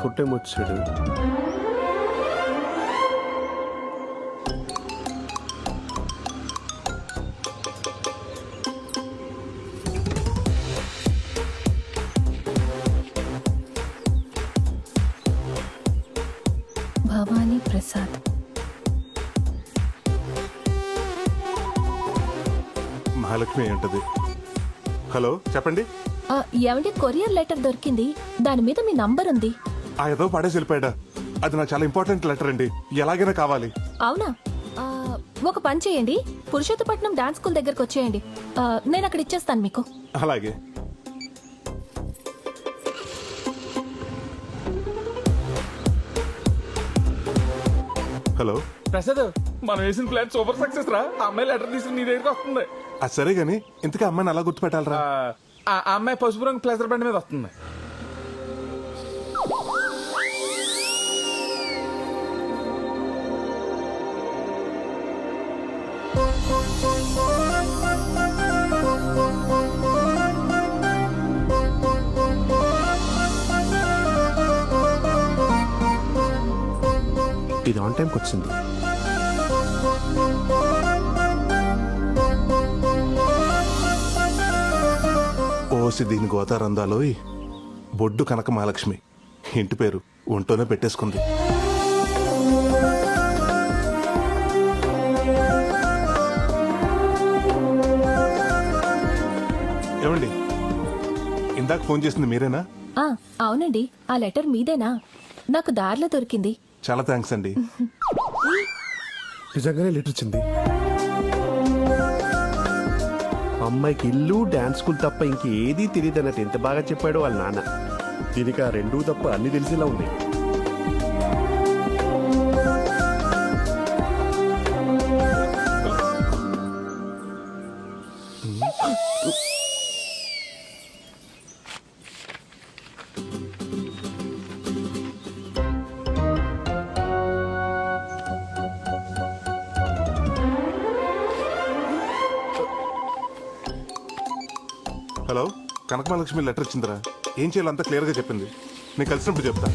Full time వచ్చాడు. భవానీ ప్రసాద్. మహాలక్ష్మి ఏంటది? Hello చెప్పండి. ఏమంటే కొరియర్ లెటర్ దొరికింది, దాని మీద మీ నంబర్ ఉంది. ఆ ఏదో పడేసి వెళ్ళిపోయాడా? అది నాకు చాలా ఇంపార్టెంట్ లెటర్ అండి, ఎలాగైనా కావాలి. అవునా? ఒక పని చేయండి, పురుషోత్తపట్నం డాన్స్ స్కూల్ దగ్గరకు వచ్చేయండి, నేను అక్కడ ఇచ్చేస్తాను మీకు. అలాగే. హలో ప్రసాద్, మనం వేసిన ప్లాన్ సూపర్ సక్సెస్ రా. ఆ అమ్మాయి లెటర్ తీసుకుని నీ దగ్గరికి వస్తుంది. అది సరే గాని ఇంతకీ అమ్మాయిని అలా గుర్తుపెట్టాలరా? ఆ అమ్మాయి పసుపు రంగు ప్లేసర్ బండి మీద వస్తుంది. ఇది ఆన్ టైంకి వచ్చింది. ఓసి దీని గోతారందాలోయ్, బొడ్డు కనక మహాలక్ష్మి ఇంటి పేరు ఒంటోనే పెట్టేసుకుంది. ఏమండి, ఇందాక ఫోన్ చేసింది మీరేనా? అవునండి, ఆ లెటర్ మీదేనా? నాకు దారిలో దొరికింది. చాలా థ్యాంక్స్ అండి. నిజంగానే లెటర్ వచ్చింది. అమ్మాయికి ఇల్లు డాన్స్ స్కూల్ తప్ప ఇంకేదీ తెలియదు అన్నట్టు ఎంత బాగా చెప్పాడో వాళ్ళ నాన్న. దీనికి ఆ రెండూ తప్ప అన్ని తెలిసేలా ఉన్నాయి. హలో, కనక మహాలక్ష్మి లెటర్ వచ్చిందిరా. ఏం చేయాలో అంతా క్లియర్గా చెప్పింది. నేను కలిసినప్పుడు చెప్తా.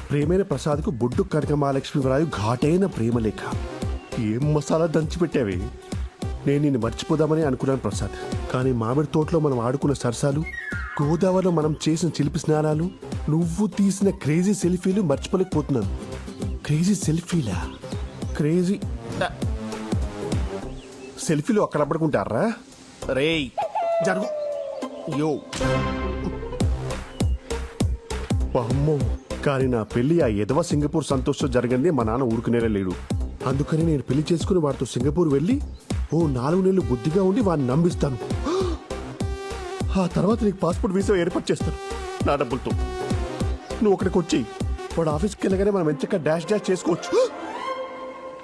ప్రేమైన ప్రసాద్కు బొడ్డు కనక మహాలక్ష్మి వ్రాయు ఘాటైన ప్రేమలేఖ. ఏం మసాలా దంచి పెట్టావి. నేను నిన్ను మర్చిపోదామని అనుకున్నాను ప్రసాద్, కానీ మామిడి తోటలో మనం ఆడుకున్న సరసాలు, గోదావరిలో మనం చేసిన చిలిపి స్నానాలు, నువ్వు తీసిన క్రేజీ సెల్ఫీలు మర్చిపోలేకపోతున్నాను. క్రేజీ సెల్ఫీలా? క్రేజీ సెల్ఫీలు అక్కడ పడుకుంటారా? రే జరుగు. యో అమ్మో, కానీ నా పెళ్లి ఆ ఎదవ సింగపూర్ సంతోషం జరిగింది మా నాన్న ఊరుకునేలా లేడు. అందుకని నేను పెళ్లి చేసుకుని వాడితో సింగపూర్ వెళ్ళి 4 నెలలు బుద్ధిగా ఉండి వాడిని నమ్మిస్తాను. ఆ తర్వాత నీకు పాస్పోర్ట్ వీసా ఏర్పాటు చేస్తాను నా డబ్బులతో. నువ్వు అక్కడికి వచ్చి వాడు ఆఫీస్కి వెళ్ళగానే మనం ఎంచక్క డాష్ డాష్ చేసుకోవచ్చు.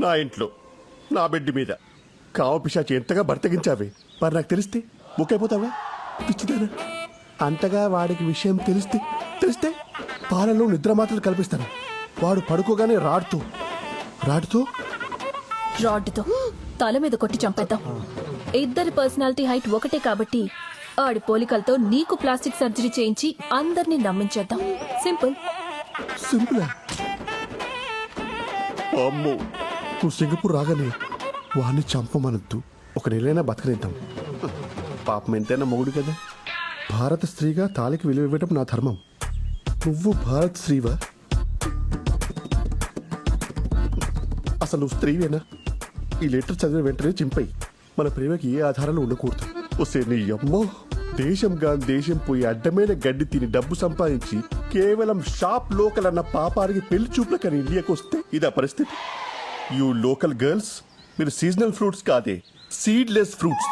నా ఇంట్లో నా బెడ్ మీద కావ పిశాచి ఎంతగా బర్తగించావే. మరి నాకు తెలిస్తే బుక్కైపోతావా? పిచ్చిదానా? అంతగా వాడికి విషయం తెలిస్తే పాలలో నిద్ర మాత్రలు కల్పిస్తాను. వాడు పడుకోగానే రాడ్తో తల మీద కొట్టి చంపేద్దాం. ఇద్దరి పర్సనాలిటీ హైట్ ఒకటే కాబట్టి ఆడి పోలికలతో నీకు ప్లాస్టిక్ సర్జరీ చేయించి అందరినీ నమ్మించేద్దాం. సింపుల్. సింపులా? అమ్మో, నువ్వు సింగపూర్ రాగానే వాడిని చంపమనొద్దు. 1 నెలైనా బతకనిద్దాం. పాపం ఎంతైనా మొగుడు కదా. భారత స్త్రీగా తాళికి విలువ ఇవ్వటం నా ధర్మం. నువ్వు భారత స్త్రీవా? అసలు నువ్వు స్త్రీవేనా? ఈ లెటర్ చదివిన వెంటనే చింపై. మన ప్రేమకి ఏ ఆధారాలు ఉండకూడదు. వస్తే నీ అమ్మో, దేశం గాని దేశం పోయి అడ్డమైన గడ్డి తిని డబ్బు సంపాదించి కేవలం షాప్ లోకల్ అన్న పాపానికి పెళ్లి చూపులకని ఇండియాకి వస్తే ఇదా పరిస్థితి. యూ లోకల్ గర్ల్స్, మీరు సీజనల్ ఫ్రూట్స్ కాదే, seedless fruits.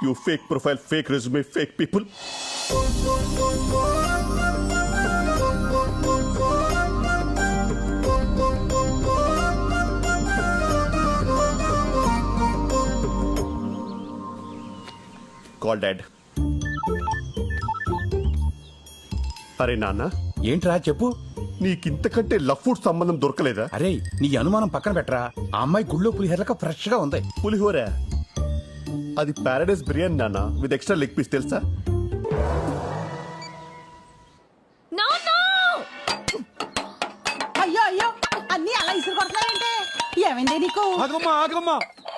You fake profile, fake resume, fake people. Call dad. అరే నాన్న. ఏంట్రా చెప్పు. నీకింతకంటే లఫ్ట్ సంబంధం దొరకలేదా? అరే నీ అనుమానం పక్కన పెట్టరా. ఆ అమ్మాయి గుళ్ళో పులిహోరక ఫ్రెష్ గా ఉంది. పులిహోర అది పారాడైస్ బిర్యానీ నాన్న విత్ ఎక్స్ట్రా లెగ్ పీస్ తెలుసా? నో నో అయ్యో అయ్యో అన్ని అలా ఇసురు కొడతావేంటి? ఏమైంది నీకు? ఆగమ్మా ఆగమ్మా,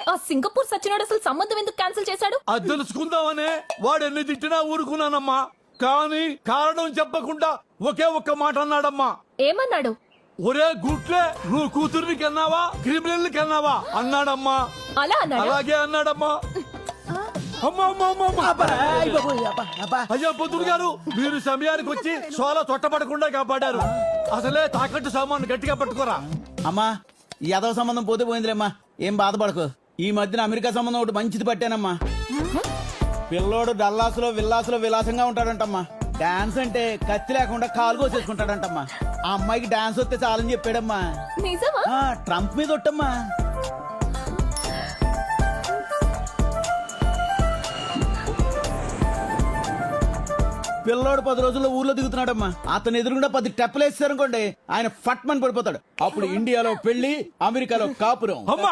ఆ సింగపూర్ సచ్చినోడు అసలు సంబంధం ఎందుకు క్యాన్సిల్ చేశాడు? అది తెలుసుకుందామనే వాడు ఎన్ని తిట్టినా ఊరుకున్నానమ్మా. కానీ కారణం చెప్పకుండా ఒకే ఒక్క మాట అన్నాడమ్మా. ఏమన్నాడు? ఒరే గుట్లే, నువ్వు కూతుర్ని కన్నావా క్రిమినల్ కన్నావా అన్నాడమ్మా. అలా అన్నాడు. అలాగే అన్నాడమ్మా. అమ్మా అమ్మా అమ్మా అమ్మా. అయ్ బాబోయ్, అబ్బా, అబ్బా. అయ్యా పొద్దురు గారు, మీరు సమయానికి వచ్చి సోల తొట్టపడకుండా కాపాడారు. అసలే తాకట్టు సామాను గట్టిగా పట్టుకోరా. అమ్మా ఈ యాదవ సంబంధం పోతే పోయిందిలేమ్మా, ఏం బాధపడకు. ఈ మధ్యన అమెరికా సంబంధం ఒకటి మంచిది పట్టానమ్మా. పిల్లోడు డల్లాసులో విల్లాసులో విలాసంగా ఉంటాడంటమ్మా. డాన్స్ అంటే కత్తి లేకుండా కాలు కోసేసుకుంటాడంటమ్మా. ఆ అమ్మాయికి డాన్స్ వస్తే చాలని చెప్పాడమ్మా. నిజమా? ట్రంప్ మీద ఒట్టమ్మా. పిల్లోడు 10 రోజుల్లో ఊర్లో దిగుతున్నాడమ్మా. అతను ఎదురుగుండా 10 టెప్పలు వేస్తారనుకోండి, ఆయన ఫట్మని పడిపోతాడు. అప్పుడు ఇండియాలో పెళ్లి, అమెరికాలో కాపురం. అమ్మా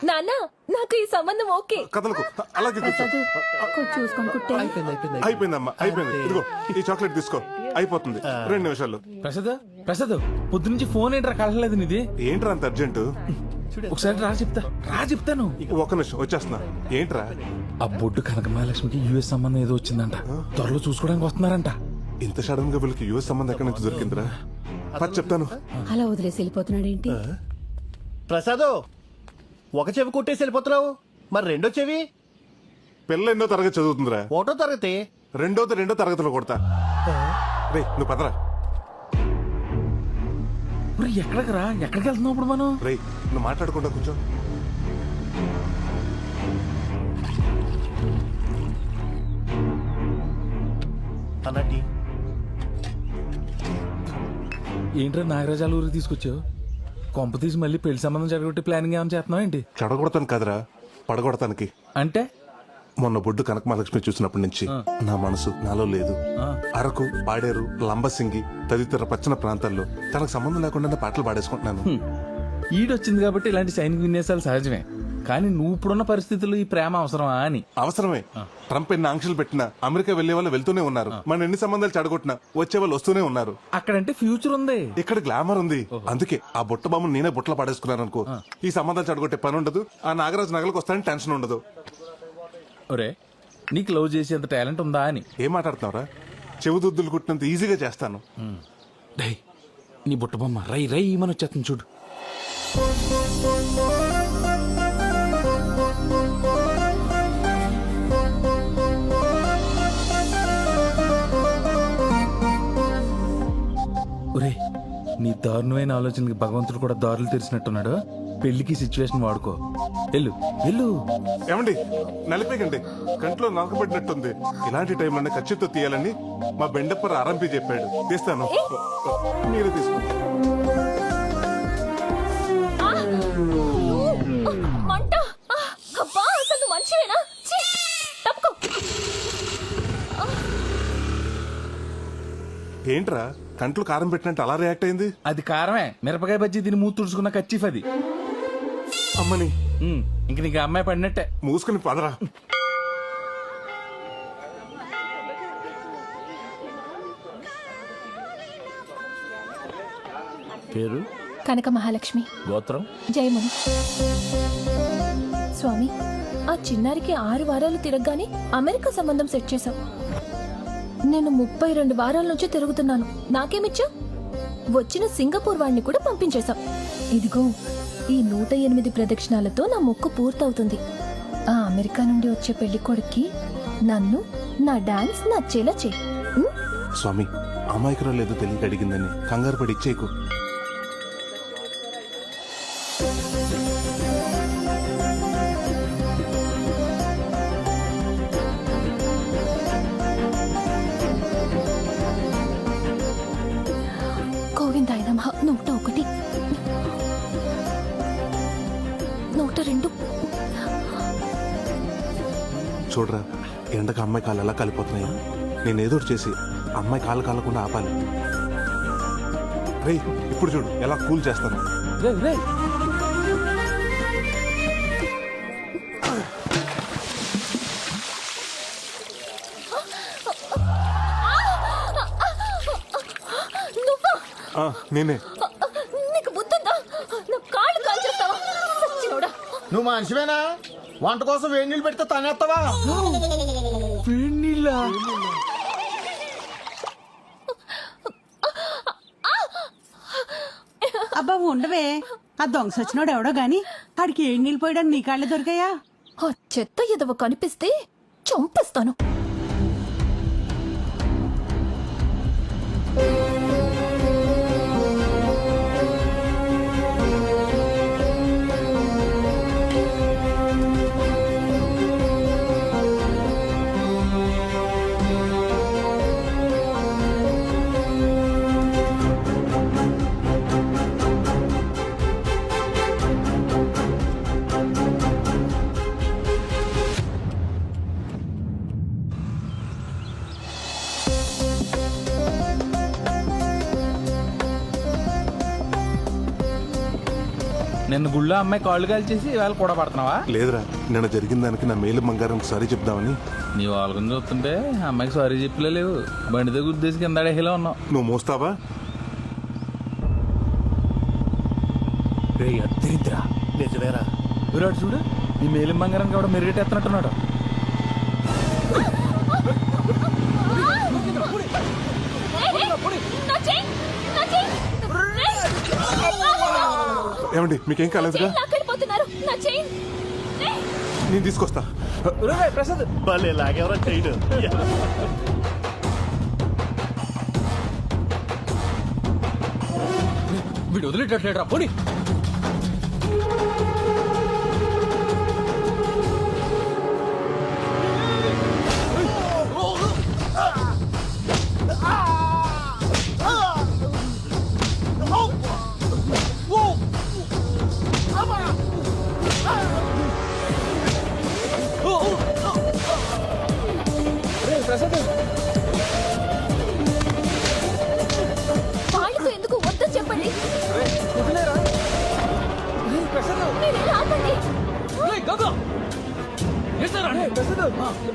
నాన్న నాకు ఈ సంబంధం ఓకే. కథలకు అలాగే కూర్చో. చూసుకొని కుట్టే. అయిపోయిందమ్మా, అయిపోయింది. ఇదిగో ఈ చాక్లెట్ తీసుకో, అయిపోతుంది 2 నిమిషాల్లో. ప్రసాద్ ప్రసాద్ పొద్దు నుంచి ఫోన్ ఏంట్రా కలలేదు నీది? ఏంట్రా అంత అర్జెంటు? ఒకసారి రా చెప్తాను. ఒక్క నిమిషం వచ్చేస్తున్నా. ఏంట్రా? ఆ బొడ్డు కనక మహాలక్ష్మికి యుఎస్ సంబంధం ఏదో వచ్చిందంట, త్వరలో చూసుకోవడానికి వస్తున్నారంట. ఇంత సడన్ గా వీళ్ళకి యుఎస్ సంబంధం ఎక్కడి నుంచి దొరికిందిరా? పది చెప్తాను. అలా వదిలేసి వెళ్ళిపోతున్నాడు ఏంటి? ప్రసాదు, ఒక చెవి కొట్టేసి వెళ్ళిపోతున్నావు, మరి రెండో చెవి? పిల్ల ఎన్నో తరగతి చదువుతుందిరా? ఒకటో తరగతి. రెండో తరగతిలో కొడతా. రే నువ్వు పదరా. ఎక్కడికి వెళ్తున్నావు ఇప్పుడు మనం? రే నువ్వు మాట్లాడకుండా కూర్చో. అన్నటి ఏంట్రా నాగరాజాల ఊరికి తీసుకొచ్చావు? కొంప తీసి మళ్ళీ పెళ్లి సంబంధం జరగొట్టి ప్లానింగ్ ఏమైనా చేస్తున్నావు ఏంటి? చెడగొడతాను కదరా, పడగొడతానికి. అంటే మొన్న బొడ్డు కనక మహాలక్ష్మి చూసినప్పటి నుంచి నా మనసు నాలో లేదు. అరకు, పాడేరు, లంబసింగి తదితర పచ్చన ప్రాంతాల్లో తనకు సంబంధం లేకుండా పాటలు పాడేసుకుంటున్నాను. ఈడొచ్చింది కాబట్టి ఇలాంటి సైనిక విన్యాసాలు సహజమే. కానీ నువ్వు ఇప్పుడున్న పరిస్థితుల్లో ఈ ప్రేమ అవసరమా అని. అవసరమే. ట్రంప్ ఎన్ని ఆంక్షలు పెట్టినా అమెరికా వెళ్లే వాళ్ళు వెళ్తూనే ఉన్నారు. మన ఎన్ని సంబంధాలు చెడగొట్టినా వచ్చే వాళ్ళు వస్తూనే ఉన్నారు. అక్కడంటే ఫ్యూచర్ ఉంది, ఇక్కడ గ్లామర్ ఉంది. అందుకే ఆ బుట్ట బొమ్మను నేనే బుట్టలో పాడేసుకున్నాను అనుకో, ఈ సంబంధాలు చెడగొట్టే పని ఉండదు. ఆ నాగరాజు నగలకు వస్తానని టెన్షన్ ఉండదు. ఒరే నీకు లవ్ చేసేంత టాలెంట్ ఉందా అని. ఏం మాట్లాడుతున్నావురా? చెవుదుద్దులు కుట్టినంత ఈజీగా చేస్తాను. డై నీ బుట్ట బొమ్మ రై రై మన వచ్చేస్తుంది చూడు. ఒరే నీ దారుణమైన ఆలోచనకి భగవంతుడు కూడా దారులు తెరిచినట్టున్నాడు. పెళ్లికి సిచ్యువేషన్ వాడుకో. వెళ్ళు వెళ్ళు. ఏమండి నలిపేకండి, కంట్లో నలకబడినట్టుంది. ఇలాంటి టైంలోనే ఖచ్చితంగా తీయాలని మా బెండప్పర్ ఆరంపి చెప్పాడు. తీస్తాను, మీరే తీసుకోండి. మంట! అబ్బా అసలు నువ్వు మంచివేనా? ఛీ! తప్పుకో. ఏంట్రా కంట్లో కారం పెట్టినట్టు అలా రియాక్ట్ అయింది? అది కారమే, మిరపకాయ బజ్జీ తిని మూతి తుడుచుకున్న కచ్చిఫ్ అది. అమ్మని ఇంక నీకు ఆ అమ్మాయి పడినట్టే. మూసుకుని పదరా. పేరు కనక మహాలక్ష్మి, గోత్రం జయముని. స్వామి, ఆ చిన్నారికి 6 వారాలు తిరగగానే అమెరికా సంబంధం సెట్ చేశావు. నేను 32 వారాల నుంచి తిరుగుతున్నాను. నాకేమిచ్చా? వచ్చిన సింగపూర్ వాడిని కూడా పంపించేశాం. ఇదిగో ఈ 108 ప్రదక్షిణాలతో నా మొక్కు పూర్తవుతుంది. ఆ అమెరికా నుండి వచ్చే పెళ్లి కొడుక్కి నన్ను, నా డాన్స్ నచ్చేలా చెయ్యి. స్వామి, అమాయకురా లేదో తెలియక అడిగిందని కంగారు పడి ఇచ్చేయకు. గోవిందాయ నమః. 101, 102. చూడరా ఎండకు అమ్మాయి కాళ్ళు ఎలా కాలిపోతున్నాయో. నేను ఏదో ఒకటి చేసి అమ్మాయి కాళ్ళు కాలకుండా ఆపాలి. రేయ్ ఇప్పుడు చూడు ఎలా కూల్ చేస్తాను. రేయ్ రేయ్ నేనే. నీకు బుద్ధుందా? నా కాళ్ళు కాల్చేస్తావా? సచ్చినోడా. నువ్వు మనిషివేనా? వంట కోసం వేడి నీళ్ళు పెడితే తనేస్తావా? అబ్బా ఉండవే, ఆ దొంగ సచ్చినోడు ఎవడో గాని ఆడికి ఏడు నీళ్ళు పోయడానికి నీ కాళ్ళే దొరికాయా? ఆ చెత్త ఎదవ కనిపిస్తే చంపేస్తాను. నిన్న గుళ్ళో అమ్మాయి కాళ్ళు కాల్చేసి ఇవాళ కూడా పడుతున్నావా? లేదురా, నిన్న జరిగిన దానికి నా మేలు బంగారం సారీ చెప్దామని. నీ వాళ్ళని చూస్తుంటే అమ్మాయికి సారీ చెప్పలే లేవు. బండితో గుద్దేసి కింద అడేలా ఉన్నావు. నువ్వు మోస్తావా? నిజమేరా. విరాడు చూడు, ఈ మేలిం బంగారం కూడా మెరుగెట్టేస్తున్నట్టున్నాడు. నా చెయ్యి, నా చెయ్యి. ఏమండి, మీకేం కాలేదుగా? లాక్కెళ్ళిపోతున్నారు. నా చెయ్యి. నేను తీసుకొస్తా. ప్రసాద్ భలే లాగేవరా చేయడు. వీడు వదిలేటట్లేడు రా పోనీ. వాళ్ళతో ఎందుకు వద్దని చెప్పండి. మీరు ఇలా ఆపండి.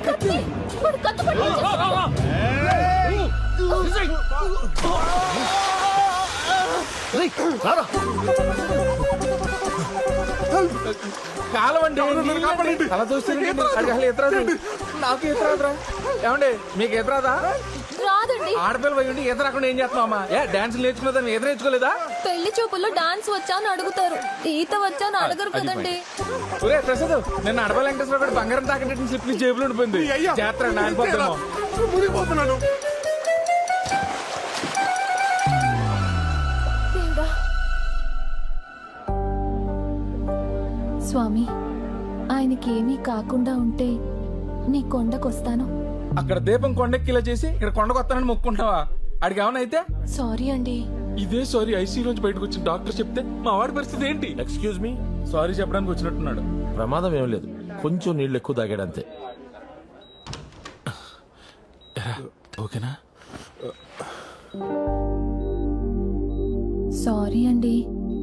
కత్తి. వాడు కత్తి పట్టుకొని కాలవండి అలా చూస్తే నాకు ఎదురాదురా. ఏమండి మీకు ఎదురాదా? రాదండి. ఆడపిల్ల పోయి ఈత రాకుండా ఏం చేస్తున్నావు అమ్మా? డాన్స్ నేర్చుకున్నదని ఎదురు నేర్చుకోలేదా? పెళ్లి చూపుల్లో డాన్స్ వచ్చా అని అడుగుతారు, ఈత వచ్చా అని అడగరు కదండి. ఒరే ప్రసాద్, నిన్న అడప వెంకటేశ్వర కూడా బంగారం తాకట్టు స్లిప్ జేబులో ఉండిపోయింది. జాతర నాయన పోతామో. మునిగిపోతున్నాను. దేవుడా. స్వామి, ఆయనకేమీ కాకుండా ఉంటే నీ కొండకొస్తాను. అక్కడ దీపం కొండెక్కిలా చేసి ఇక్కడ కొండకొస్తానని మొక్కుంటావా? అడిగి ఏమన్నా అయితే? సారీ అండి. ఇదే సారీ ఐసీ నుంచి బయటకు వచ్చిన డాక్టర్ చెప్తే మా వాడి పరిస్థితి ఏంటి? ఎక్స్క్యూజ్ మీ, సారీ చెప్పడానికి వచ్చినట్టున్నాడు. ప్రమాదం ఏం లేదు, కొంచెం నీళ్ళు ఎక్కువ తాగాడంతే. ఓకేనా? సారీ అండి,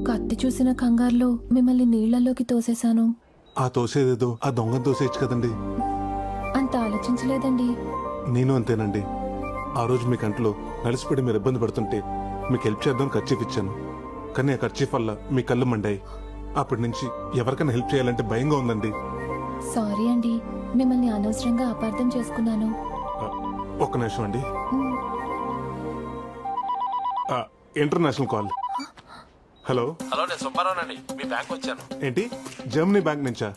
కత్తి చూసిన కంగారులో మిమ్మల్ని నీళ్లలోకి తోసేశాను. ఆ తోసేదేదో ఆ దొంగ తోసేయచ్చు కదండి. అంత ఆలోచించలేదండి. నేను అంతేనండి. ఆ రోజు మీ కంట్లో నలిసిపడి మీరు ఇబ్బంది పడుతుంటే మీకు హెల్ప్ చేద్దాం ఖర్చీఫ్ ఇచ్చాను. కానీ ఆ ఖర్చీఫ్ వల్ల మీ కళ్ళు మండాయి. అప్పటి నుంచి ఎవరికైనా హెల్ప్ చేయాలంటే భయంగా ఉందండి. సారీ అండి, మిమ్మల్ని అనవసరంగా అపార్థం చేసుకున్నాను. ఒక్క నిమిషం అండి. International call. హలో. హలో, నేను సుబ్బారావునండి. మీ బ్యాంక్ వచ్చాను. ఏంటి, జర్మనీ బ్యాంక్ నుంచా?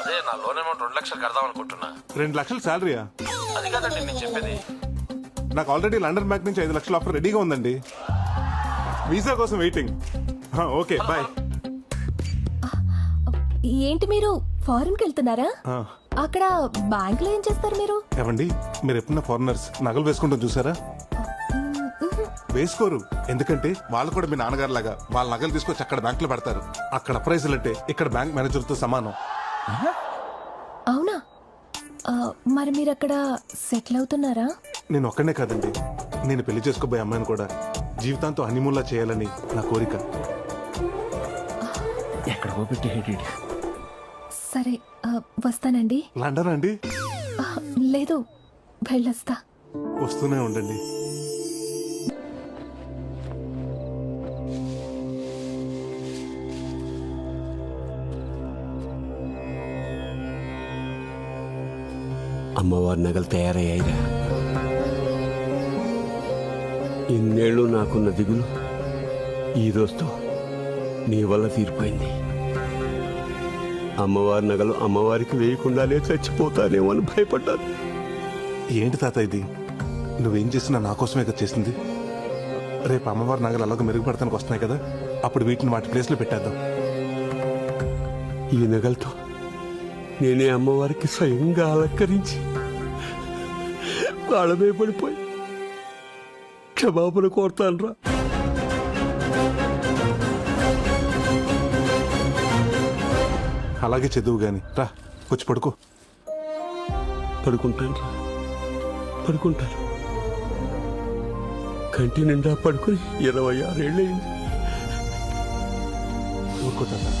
అదే నా లోన్ అమౌంట్ 2 లక్షలు కడదాం అనుకుంటున్నా. 2 లక్షలు శాలరీయా? అది కాదండి నేను చెప్పేది. నాకు ఆల్రెడీ లండన్ బ్యాంక్ నుంచి 5 లక్షల ఆఫర్ రెడీగా ఉందండి. వీసా కోసం వెయిటింగ్. Okay bye. ఏంటి మీరు ఫారెన్ కి వెళ్తున్నారా? అక్కడ బ్యాంక్ లో ఏం చేస్తారు మీరు? ఏమండి, మీరు ఎప్పుడన్నా ఫారినర్స్ నగలు వేసుకుంటాం చూసారా? వేసుకోరు. ఎందుకంటే వాళ్ళు కూడా మీ నాన్నగారు లాగా వాళ్ళ నగలు తీసుకొచ్చి అక్కడ బ్యాంక్ లో పెడతారు. అక్కడ ప్రైజులు అంటే ఇక్కడ బ్యాంక్ మేనేజర్ తో సమానం. అవునా? మరి మీరు అక్కడ సెటిల్ అవుతున్నారా? నేను ఒక్కనే కాదండి, నేను పెళ్లి చేసుకోబోయే అమ్మాయిని కూడా జీవితాంతో హనీమూన్లా చేయాలని నా కోరిక. ఎక్కడికో పెట్టి సరే, వస్తానండి. లండన్ అండి? లేదు, వెళ్ళొస్తా. వస్తూనే ఉండండి. అమ్మవారి నగలు తయారయ్యాయిరా. ఇన్నేళ్ళు నాకున్న దిగులు ఈ రోజుతో నీ వల్ల తీరిపోయింది. అమ్మవారి నగలు అమ్మవారికి వేయకుండానే చచ్చిపోతానేమో అని భయపడ్డాను. ఏంటి తాత ఇది? నువ్వేం చేసినా నా కోసమే కదా చేసింది. రేపు అమ్మవారి నగలు అలాగ మెరుగుపడతానికి వస్తున్నాయి కదా, అప్పుడు వీటిని వాటి ప్లేస్లో పెట్టేద్దాం. ఈ నగలతో నేనే అమ్మవారికి స్వయంగా అలంకరించి కాళ్ళమే పడిపోయి క్షమాపణ కోరుతానురా. అలాగే చదువు గాని రా, వచ్చి పడుకో. పడుకుంటాను రా, పడుకుంటాను. కంటి నిండా పడుకుని 26 ఏళ్ళయింది. ఊరుకో తాత.